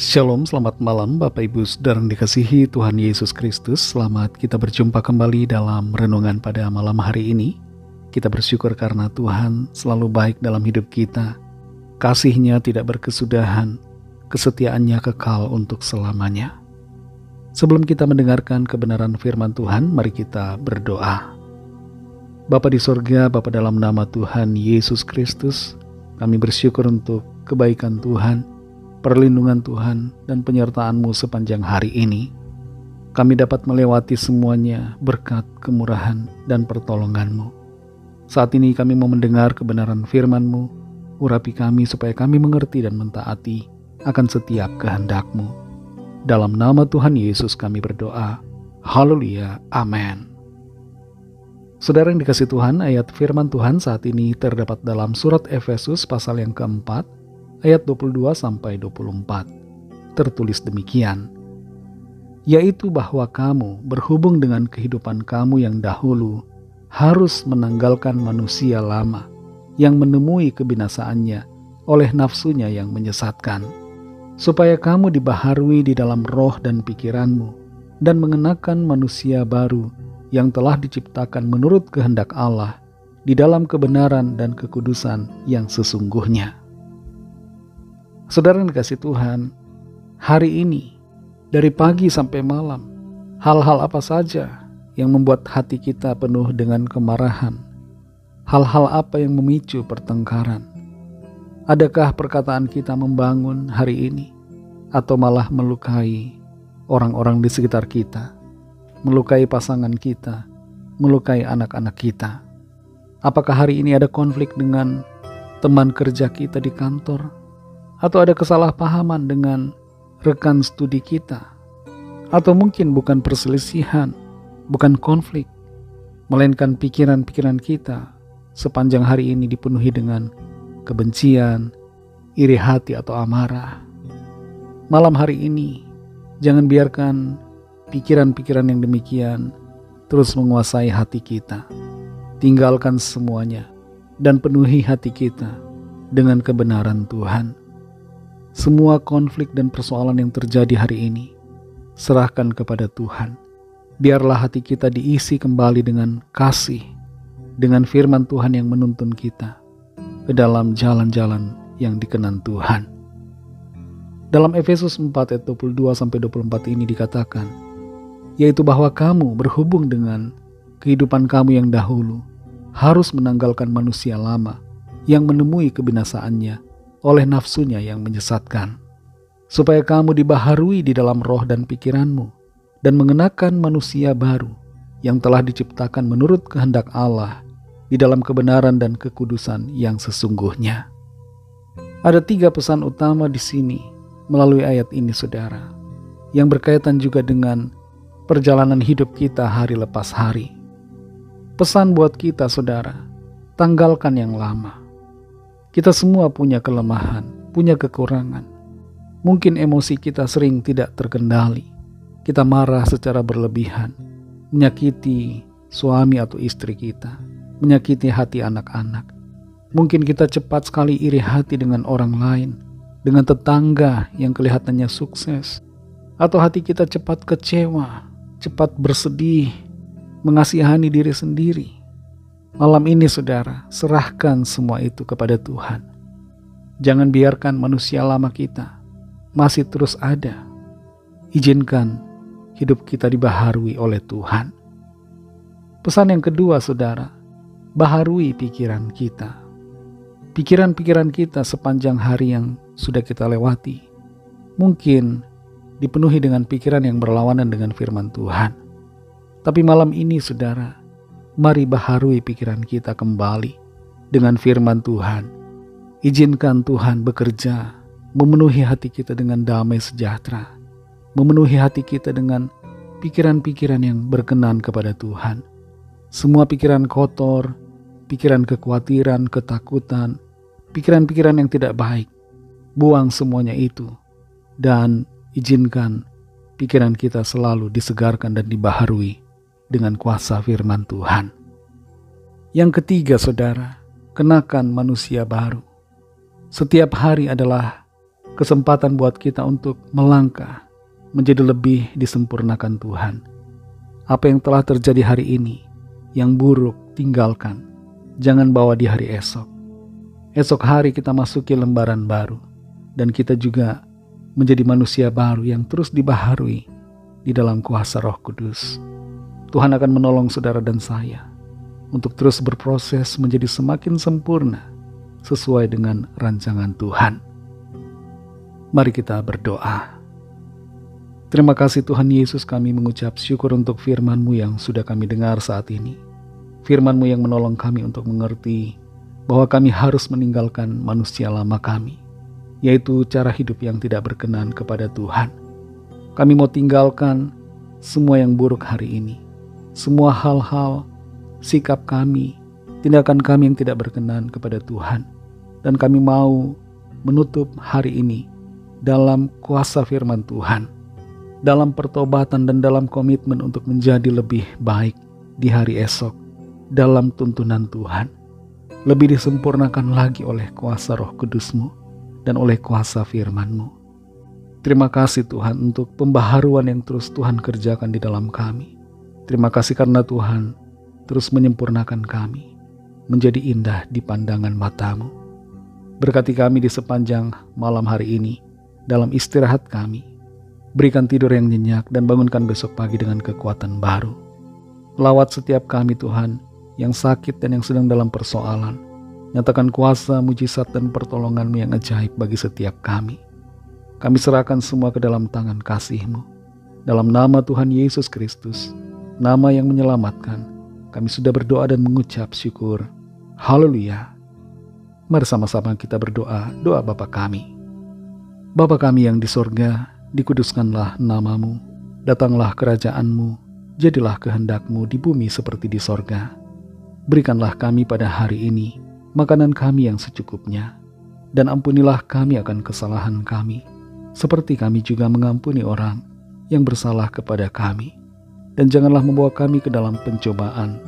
Shalom, selamat malam Bapak Ibu Saudara yang dikasihi Tuhan Yesus Kristus. Selamat kita berjumpa kembali dalam renungan pada malam hari ini. Kita bersyukur karena Tuhan selalu baik dalam hidup kita. Kasih-Nya tidak berkesudahan, kesetiaan-Nya kekal untuk selamanya. Sebelum kita mendengarkan kebenaran firman Tuhan, mari kita berdoa. Bapa di sorga, Bapa dalam nama Tuhan Yesus Kristus, kami bersyukur untuk kebaikan Tuhan, perlindungan Tuhan, dan penyertaan-Mu sepanjang hari ini. Kami dapat melewati semuanya berkat kemurahan dan pertolongan-Mu. Saat ini kami mau mendengar kebenaran firman-Mu. Urapi kami supaya kami mengerti dan mentaati akan setiap kehendak-Mu. Dalam nama Tuhan Yesus kami berdoa. Haleluya. Amin. Saudara yang dikasihi Tuhan, ayat firman Tuhan saat ini terdapat dalam surat Efesus pasal yang keempat, ayat 22-24, tertulis demikian, yaitu bahwa kamu berhubung dengan kehidupan kamu yang dahulu harus menanggalkan manusia lama yang menemui kebinasaannya oleh nafsunya yang menyesatkan, supaya kamu dibaharui di dalam roh dan pikiranmu dan mengenakan manusia baru yang telah diciptakan menurut kehendak Allah di dalam kebenaran dan kekudusan yang sesungguhnya. Saudara yang dikasihi Tuhan, hari ini, dari pagi sampai malam, hal-hal apa saja yang membuat hati kita penuh dengan kemarahan? Hal-hal apa yang memicu pertengkaran? Adakah perkataan kita membangun hari ini? Atau malah melukai orang-orang di sekitar kita? Melukai pasangan kita? Melukai anak-anak kita? Apakah hari ini ada konflik dengan teman kerja kita di kantor? Atau ada kesalahpahaman dengan rekan studi kita? Atau mungkin bukan perselisihan, bukan konflik, melainkan pikiran-pikiran kita sepanjang hari ini dipenuhi dengan kebencian, iri hati atau amarah. Malam hari ini, jangan biarkan pikiran-pikiran yang demikian terus menguasai hati kita. Tinggalkan semuanya dan penuhi hati kita dengan kebenaran Tuhan. Semua konflik dan persoalan yang terjadi hari ini, serahkan kepada Tuhan. Biarlah hati kita diisi kembali dengan kasih, dengan firman Tuhan yang menuntun kita ke dalam jalan-jalan yang dikenan Tuhan. Dalam Efesus 4 ayat 22-24 ini dikatakan, yaitu bahwa kamu berhubung dengan kehidupan kamu yang dahulu harus menanggalkan manusia lama yang menemui kebinasaannya oleh nafsunya yang menyesatkan, supaya kamu dibaharui di dalam roh dan pikiranmu dan mengenakan manusia baru yang telah diciptakan menurut kehendak Allah di dalam kebenaran dan kekudusan yang sesungguhnya. Ada 3 pesan utama di sini melalui ayat ini, saudara, yang berkaitan juga dengan perjalanan hidup kita hari lepas hari. Pesan buat kita, saudara, tanggalkan yang lama. Kita semua punya kelemahan, punya kekurangan. Mungkin emosi kita sering tidak terkendali. Kita marah secara berlebihan, menyakiti suami atau istri kita, menyakiti hati anak-anak. Mungkin kita cepat sekali iri hati dengan orang lain, dengan tetangga yang kelihatannya sukses. Atau hati kita cepat kecewa, cepat bersedih, mengasihani diri sendiri. Malam ini, saudara, serahkan semua itu kepada Tuhan. Jangan biarkan manusia lama kita masih terus ada. Izinkan hidup kita dibaharui oleh Tuhan. Pesan yang kedua, saudara, baharui pikiran kita. Pikiran-pikiran kita sepanjang hari yang sudah kita lewati mungkin dipenuhi dengan pikiran yang berlawanan dengan firman Tuhan. Tapi malam ini, saudara, mari baharui pikiran kita kembali dengan firman Tuhan. Izinkan Tuhan bekerja, memenuhi hati kita dengan damai sejahtera, memenuhi hati kita dengan pikiran-pikiran yang berkenan kepada Tuhan. Semua pikiran kotor, pikiran kekhawatiran, ketakutan, pikiran-pikiran yang tidak baik, buang semuanya itu dan izinkan pikiran kita selalu disegarkan dan dibaharui dengan kuasa firman Tuhan. Yang ketiga, saudara, kenakan manusia baru. Setiap hari adalah kesempatan buat kita untuk melangkah menjadi lebih disempurnakan Tuhan. Apa yang telah terjadi hari ini, yang buruk tinggalkan, jangan bawa di hari esok. Esok hari kita masuki lembaran baru, dan kita juga menjadi manusia baru yang terus dibaharui di dalam kuasa Roh Kudus. Tuhan akan menolong saudara dan saya untuk terus berproses menjadi semakin sempurna sesuai dengan rancangan Tuhan. Mari kita berdoa. Terima kasih Tuhan Yesus, kami mengucap syukur untuk firman-Mu yang sudah kami dengar saat ini. Firman-Mu yang menolong kami untuk mengerti bahwa kami harus meninggalkan manusia lama kami, yaitu cara hidup yang tidak berkenan kepada Tuhan. Kami mau tinggalkan semua yang buruk hari ini, semua hal-hal, sikap kami, tindakan kami yang tidak berkenan kepada Tuhan. Dan kami mau menutup hari ini dalam kuasa firman Tuhan, dalam pertobatan dan dalam komitmen untuk menjadi lebih baik di hari esok, dalam tuntunan Tuhan, lebih disempurnakan lagi oleh kuasa Roh Kudus-Mu dan oleh kuasa firman-Mu. Terima kasih Tuhan untuk pembaharuan yang terus Tuhan kerjakan di dalam kami. Terima kasih karena Tuhan terus menyempurnakan kami menjadi indah di pandangan mata-Mu. Berkati kami di sepanjang malam hari ini, dalam istirahat kami. Berikan tidur yang nyenyak dan bangunkan besok pagi dengan kekuatan baru. Lawat setiap kami Tuhan yang sakit dan yang sedang dalam persoalan. Nyatakan kuasa, mujizat dan pertolongan-Mu yang ajaib bagi setiap kami. Kami serahkan semua ke dalam tangan kasih-Mu. Dalam nama Tuhan Yesus Kristus, nama yang menyelamatkan, kami sudah berdoa dan mengucap syukur. Haleluya. Mari sama-sama kita berdoa, doa Bapa kami. Bapa kami yang di sorga, dikuduskanlah nama-Mu, datanglah kerajaan-Mu, jadilah kehendak-Mu di bumi seperti di sorga. Berikanlah kami pada hari ini makanan kami yang secukupnya, dan ampunilah kami akan kesalahan kami, seperti kami juga mengampuni orang yang bersalah kepada kami. Dan janganlah membawa kami ke dalam pencobaan,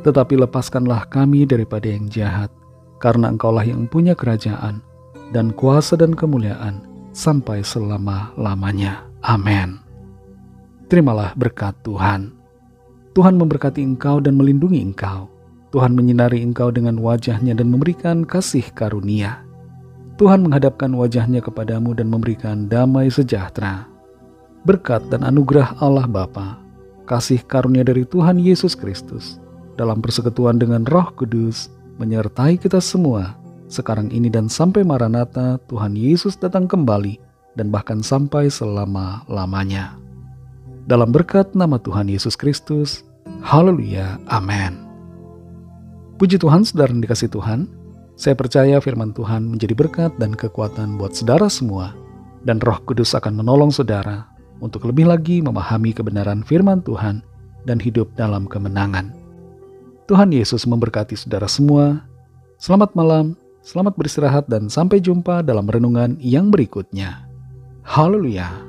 tetapi lepaskanlah kami daripada yang jahat, karena Engkaulah yang punya kerajaan, dan kuasa dan kemuliaan, sampai selama-lamanya. Amin. Terimalah berkat Tuhan. Tuhan memberkati engkau dan melindungi engkau. Tuhan menyinari engkau dengan wajah-Nya dan memberikan kasih karunia. Tuhan menghadapkan wajah-Nya kepadamu dan memberikan damai sejahtera. Berkat dan anugerah Allah Bapa, kasih karunia dari Tuhan Yesus Kristus, dalam persekutuan dengan Roh Kudus, menyertai kita semua, sekarang ini dan sampai Maranatha Tuhan Yesus datang kembali, dan bahkan sampai selama-lamanya. Dalam berkat nama Tuhan Yesus Kristus, haleluya, amin. Puji Tuhan, saudara yang dikasihi Tuhan, saya percaya firman Tuhan menjadi berkat dan kekuatan buat saudara semua, dan Roh Kudus akan menolong saudara untuk lebih lagi memahami kebenaran firman Tuhan dan hidup dalam kemenangan. Tuhan Yesus memberkati saudara semua. Selamat malam, selamat beristirahat, dan sampai jumpa dalam renungan yang berikutnya. Haleluya.